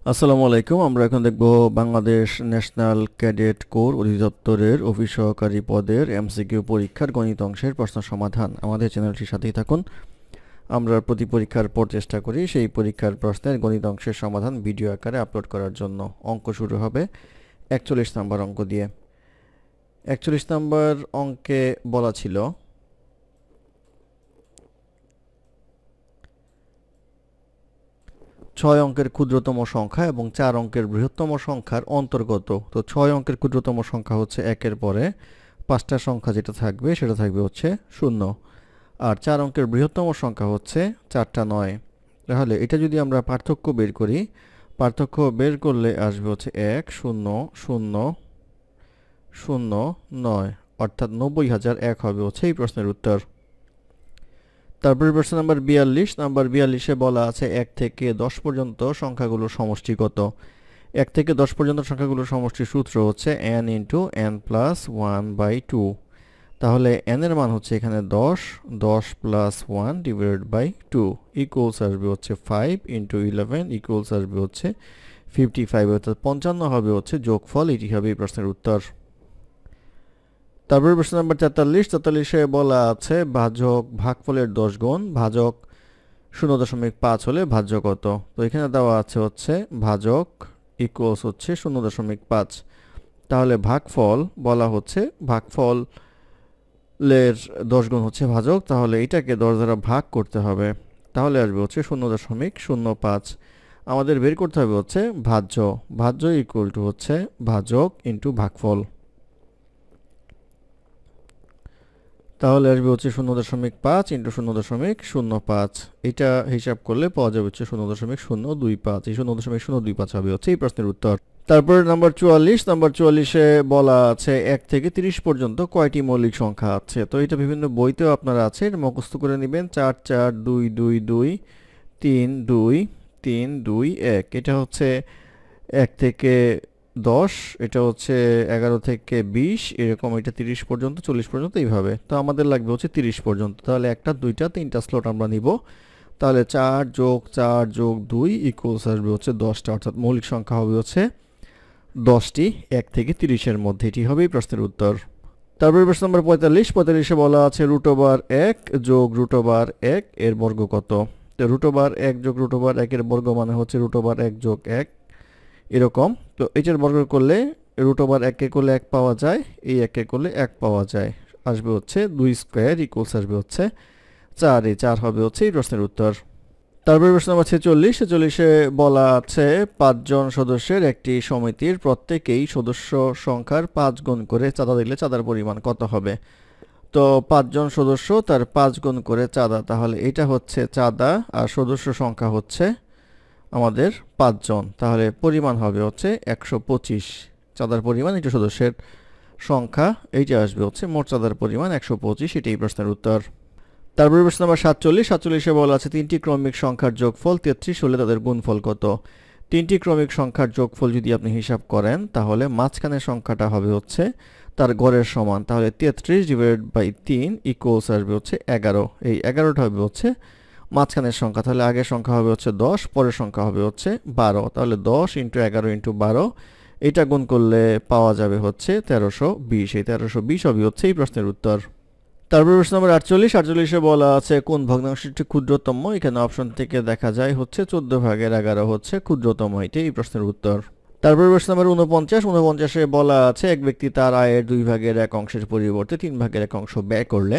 আসসালামু আলাইকুম। আমরা এখন দেখব বাংলাদেশ ন্যাশনাল ক্যাডেট কোর অধিদপ্তরের অফিস সহকারী পদের এমসিকিউ পরীক্ষার গণিত অংশের প্রশ্ন সমাধান। আমাদের চ্যানেলটির সাথেই থাকুন। আমরা প্রতি পরীক্ষার পর চেষ্টা করি সেই পরীক্ষার প্রশ্নের গণিত অংশের সমাধান ভিডিও আকারে আপলোড করার জন্য। অঙ্ক শুরু হবে ৪১ নম্বর অঙ্ক দিয়ে। ৪১ নম্বর অঙ্কে বলা ছিল ৬ অঙ্কের ক্ষুদ্রতম সংখ্যা এবং ৪ অঙ্কের বৃহত্তম সংখ্যার অন্তর্গত। তো ৬ অঙ্কের ক্ষুদ্রতম সংখ্যা হচ্ছে ১-এর পরে ৫টা সংখ্যা যেটা থাকবে সেটা থাকবে হচ্ছে ০, আর ৪ অঙ্কের বৃহত্তম সংখ্যা হচ্ছে ৪টা ৯। তাহলে এটা যদি আমরা পার্থক্য বের করি, পার্থক্য বের করলে আসবে হচ্ছে ১০০০০৯, অর্থাৎ ৯০,০০১ হবে হচ্ছে এই প্রশ্নের উত্তর। তারপরে প্রশ্ন নাম্বার ৪২। নাম্বার ৪২-এ বলা আছে ১ থেকে ১০ পর্যন্ত সংখ্যাগুলোর সমষ্টি কত। ১ থেকে ১০ পর্যন্ত সংখ্যাগুলোর সমষ্টির সূত্র হচ্ছে n × n + 1/2। তাহলে n এর মান হচ্ছে এখানে ১০, ১০ + 1/2 ইকুয়ালস আসবে হচ্ছে ৫ × 11 ইকুয়ালস আসবে হচ্ছে 55, অর্থাৎ ৫৫ হবে হচ্ছে যোগফল। এটি হবে এই প্রশ্নের উত্তর। তারপরে প্রশ্ন নাম্বার ৪৩। ৪৪-এ বলা আছে ভাজক ভাগফলের ১০ গুণ, ভাজক ০.৫ হলে ভাজ্য কত। তো এখানে দেওয়া আছে হচ্ছে ভাজক ইকুয়ালস হচ্ছে ০.৫। তাহলে ভাগফল বলা হচ্ছে ভাগফলের ১০ গুণ হচ্ছে ভাজক, তাহলে এটাকে ১০ দ্বারা ভাগ করতে হবে। তাহলে আসবে হচ্ছে ০.০৫। আমাদের বের করতে হবে হচ্ছে ভাজ্য। ভাজ্য ইকুয়াল টু হচ্ছে ভাজক ইন্টু ভাগফল। তাহলে আসবে হচ্ছে ০.৫ ইন্টু ০.০৫। এটা হিসাব করলে পাওয়া যাবে হচ্ছে ০.০25। এই ০.০25 হবে হচ্ছে এই প্রশ্নের উত্তর। তারপরে নাম্বার ৪৪। নাম্বার ৪৪-এ বলা আছে ১ থেকে ৩০ পর্যন্ত কয়টি মৌলিক সংখ্যা আছে। তো এটা বিভিন্ন বইতেও আপনারা আছে, এটা মুখস্থ করে নেবেন। ৪ ৪ ২ ২ ২ ৩ ২ ৩ ২ ১। এটা হচ্ছে ১ থেকে ১০, এটা হচ্ছে ১১ থেকে ২০, এরকম এটা ৩০ পর্যন্ত, ৪০ পর্যন্ত, এইভাবে। তো আমাদের লাগবে হচ্ছে ৩০ পর্যন্ত। তাহলে একটা, দুইটা, তিনটা স্লট আমরা নিব। তাহলে ৪ + ৪ + ২ ইকুয়ালস আসবে হচ্ছে ১০টা, অর্থাৎ মৌলিক সংখ্যা হবে হচ্ছে ১০টি ১ থেকে ৩০-এর মধ্যে। এটি হবে এই প্রশ্নের উত্তর। তারপরে প্রশ্ন নম্বর ৪৫। ৪৫-এ বলা আছে √১ + √১ এর বর্গ কত। তো √১ + √১ এর বর্গ মানে হচ্ছে √১ + ১, এরকম। তো এটার বর্গ করলে √১ কে করলে ১ পাওয়া যায়, এই ১ কে করলে ১ পাওয়া যায়, আসবে হচ্ছে ২ স্কোয়ার ইকুয়ালস আসবে হচ্ছে ৪। এই ৪ হবে হচ্ছে এই প্রশ্নের উত্তর। তারপরে প্রশ্ন নম্বর ৪৬। ৪৬-এ বলা আছে ৫ জন সদস্যের একটি সমিতির প্রত্যেকেই সদস্য সংখ্যার ৫ গুণ করে চাঁদা দিলে চাঁদার পরিমাণ কত হবে। তো ৫ জন সদস্য, তার ৫ গুণ করে চাঁদা, তাহলে এটা হচ্ছে চাঁদা আর সদস্য সংখ্যা হচ্ছে আমাদের ৫ জন, তাহলে পরিমাণ হবে হচ্ছে ১২৫। চাঁদার পরিমাণ এটা সদস্যের সংখ্যা, এইটা আসবে হচ্ছে মোট চাঁদার পরিমাণ ১২৫। এটাই প্রশ্নের উত্তর। তারপরে প্রশ্ন নাম্বার ৪৭। ৪৭-এ বলা আছে ৩টি ক্রমিক সংখ্যার যোগফল ৩৩ হলে তাদের গুণফল কত। ৩টি ক্রমিক সংখ্যার যোগফল যদি আপনি হিসাব করেন তাহলে মাঝখানের সংখ্যাটা হবে হচ্ছে তার গড়ের সমান, তাহলে ৩৩/৩ ইকুয়ালস আসবে হচ্ছে ১১। এই ১১টা হবে হচ্ছে মাঝখানের সংখ্যা, তাহলে আগের সংখ্যা হবে হচ্ছে ১০, পরের সংখ্যা হবে হচ্ছে ১২। তাহলে ১০ × ১১ × ১২, এটা গুণ করলে পাওয়া যাবে হচ্ছে ১৩২০। এই ১৩২০ হবে হচ্ছে এই প্রশ্নের উত্তর। তারপর প্রশ্ন নম্বর ৪৮। ৪৮-এ বলা আছে কোন ভগ্নাংশটি ক্ষুদ্রতম। এখানে অপশন থেকে দেখা যায় হচ্ছে ১৪/১১ হচ্ছে ক্ষুদ্রতম, এটাই এই প্রশ্নের উত্তর। তারপর প্রশ্ন নম্বর ৪৯। ৪৯-এ বলা আছে এক ব্যক্তি তার আয়ের ২/১ অংশের পরিবর্তে ৩/১ অংশ ব্যয় করলে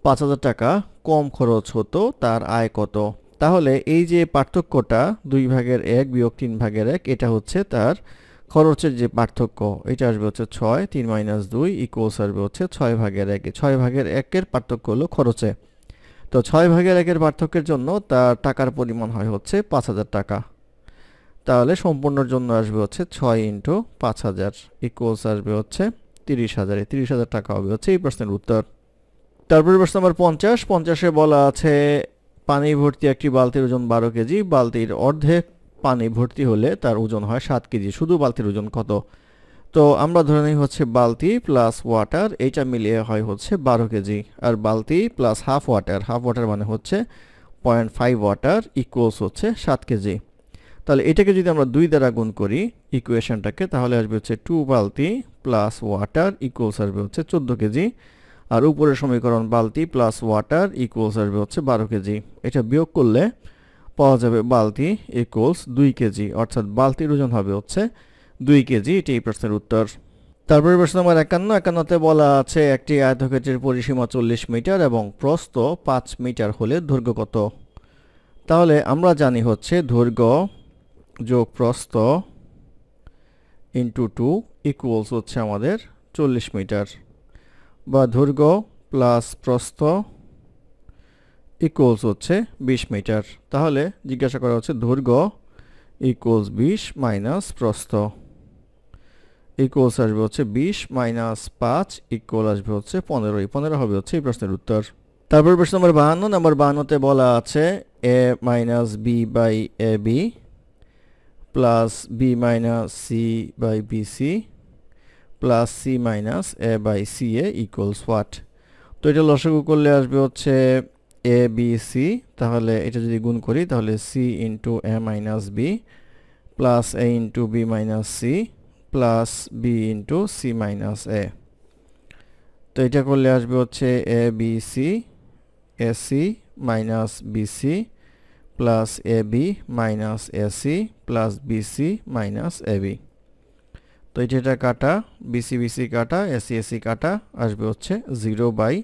৫,০০০ টাকা কম খরচ হতো, তার আয় কত। তাহলে এই যে পার্থক্যটা ২/১ বিয়োগ ৩/১, এটা হচ্ছে তার খরচের যে পার্থক্য, এটা আসবে হচ্ছে ৬, ৩ - ২ ইকুয়ালস আসবে হচ্ছে ৬/১। ৬/১-এর পার্থক্য হলো খরচে। তো ৬/১-এর পার্থক্যের জন্য তার টাকার পরিমাণ হয় হচ্ছে ৫,০০০ টাকা। তাহলে সম্পূর্ণর জন্য আসবে হচ্ছে ৬ × ৫,০০০ ইকুয়ালস আসবে হচ্ছে ৩০,০০০। ৩০,০০০ টাকা হবে হচ্ছে এই প্রশ্নের উত্তর। তারপরে প্রশ্ন নম্বর ৫০। ৫০-এ বলা আছে পানি ভর্তি একটি বালতির ওজন ১২ কেজি, বালতির অর্ধেক পানি ভর্তি হলে তার ওজন হয় ৭ কেজি, শুধু বালতির ওজন কত। তো আমরা ধরে নিই হচ্ছে বালতি প্লাস ওয়াটার, এইটা মিলিয়ে হয় হচ্ছে ১২ কেজি, আর বালতি প্লাস হাফ ওয়াটার মানে হচ্ছে ০.৫ ওয়াটার ইকুয়ালস হচ্ছে ৭ কেজি। তাহলে এটাকে যদি আমরা 2 দ্বারা গুণ করি ইকুয়েশনটাকে, তাহলে আসবে হচ্ছে 2 বালতি প্লাস ওয়াটার ইকুয়ালস আসবে হচ্ছে 14 কেজি। আর উপরের সমীকরণ বালতি প্লাস ওয়াটার ইকুয়ালস আসবে হচ্ছে 12 কেজি। এটা বিয়োগ করলে পাওয়া যাবে বালতি ইকুয়ালস 2 কেজি, অর্থাৎ বালতির ওজন হবে হচ্ছে 2 কেজি। এটি এই প্রশ্নের উত্তর। তারপরে প্রশ্ন নম্বর 51তে বলা আছে একটি আয়তক্ষেত্রের পরিসীমা 40 মিটার এবং প্রস্থ 5 মিটার হলে দৈর্ঘ্য কত? তাহলে আমরা জানি হচ্ছে দৈর্ঘ্য যোগ প্রস্থ ইন্টু 2 ইকুয়ালস হচ্ছে আমাদের 40 মিটার, বা দৈর্ঘ্য প্লাস প্রস্থ ইকুয়ালস হচ্ছে 20 মিটার। তাহলে জিজ্ঞাসা করা হচ্ছে দৈর্ঘ্য ইকুয়ালস 20 মাইনাস প্রস্থ ইকুয়ালস আসবে হচ্ছে 20 মাইনাস 5 ইকুয়াল আসবে হচ্ছে 15। 15 হবে হচ্ছে এই প্রশ্নের উত্তর। তারপর প্রশ্ন নম্বর 52। নম্বর 52তে বলা আছে a minus b by A b plus b minus c by b C plus c minus a by c a equals what? তো এটা লসাগু করলে আসবে হচ্ছে এ বি সি, তাহলে এটা যদি গুণ করি তাহলে C into A minus B plus A into B minus C plus B into C minus A. তো এটা করলে আসবে হচ্ছে A B C A C minus B C plus A B minus A C plus B C minus A B. তো এটা কাটা, BC BC কাটা, AC AC কাটা, আসবে হচ্ছে 0 by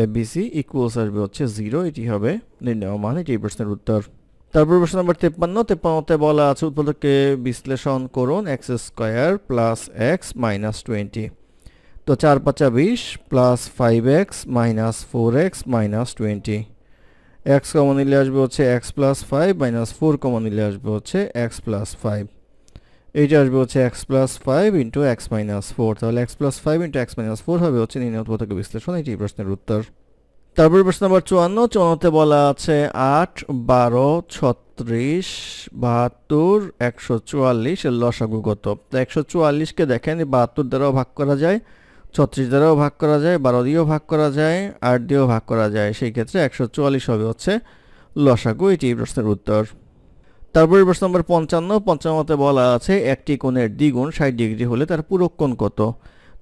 A B C equals আসবে হচ্ছে 0। এটি হবে নির্ণয় মান। এটি এই প্রশ্নের উত্তর। তারপর প্রশ্ন নম্বর 53তে বলা আছে উৎপাদককে বিশ্লেষণ করুন x square plus x minus 20। তো 4 5 20 plus 5x minus 4x minus 20। X common নিলে আসবে হচ্ছে এক্স প্লাস 5 মাইনাস 4 কমন নিলে আসবে হচ্ছে এক্স প্লাস 5। এইটা আসবে হচ্ছে x plus 5 into x minus 4। তাহলে x plus 5 into x minus 4 হবে হচ্ছে নির্ণয় উৎপাদক বিশ্লেষণ। এটি প্রশ্নের উত্তর। তারপর প্রশ্ন নম্বর 54তে বলা আছে 8 12 36 72 144 এর লসাগু কত? তো 144কে দেখেন 72 দ্বারাও ভাগ করা যায়, 36 দ্বারাও ভাগ করা যায়, 12 দিয়েও ভাগ করা যায়, 8 দিয়েও ভাগ করা যায়। সেই ক্ষেত্রে 144 হবে হচ্ছে লসাগু। এটি এই প্রশ্নের উত্তর। তারপরে প্রশ্ন নম্বর 55তে বলা আছে একটি কোণের দ্বিগুণ 60 ডিগ্রি হলে তার পূরক কোণ কত?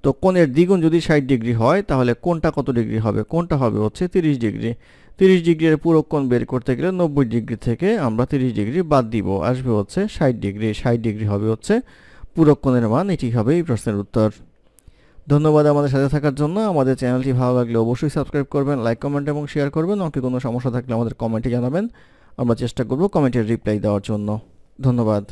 তো কোণের দ্বিগুণ যদি 60 ডিগ্রি হয় তাহলে কোণটা কত ডিগ্রি হবে? কোণটা হবে হচ্ছে 30 ডিগ্রি। 30 ডিগ্রির পূরক কোণ বের করতে গেলে 90 ডিগ্রি থেকে আমরা 30 ডিগ্রি বাদ দিব, আসবে হচ্ছে 60 ডিগ্রি। 60 ডিগ্রি হবে হচ্ছে পূরক কোণের মান। এটি হবে এই প্রশ্নের উত্তর। ধন্যবাদ আমাদের সাথে থাকার জন্য। আমাদের চ্যানেলটি ভালো লাগলে অবশ্যই সাবস্ক্রাইব করবেন, লাইক কমেন্ট এবং শেয়ার করবেন। আমাকে কোনো সমস্যা থাকলে আমাদের কমেন্টে জানাবেন, আমরা চেষ্টা করব কমেন্টের রিপ্লাই দেওয়ার জন্য। ধন্যবাদ।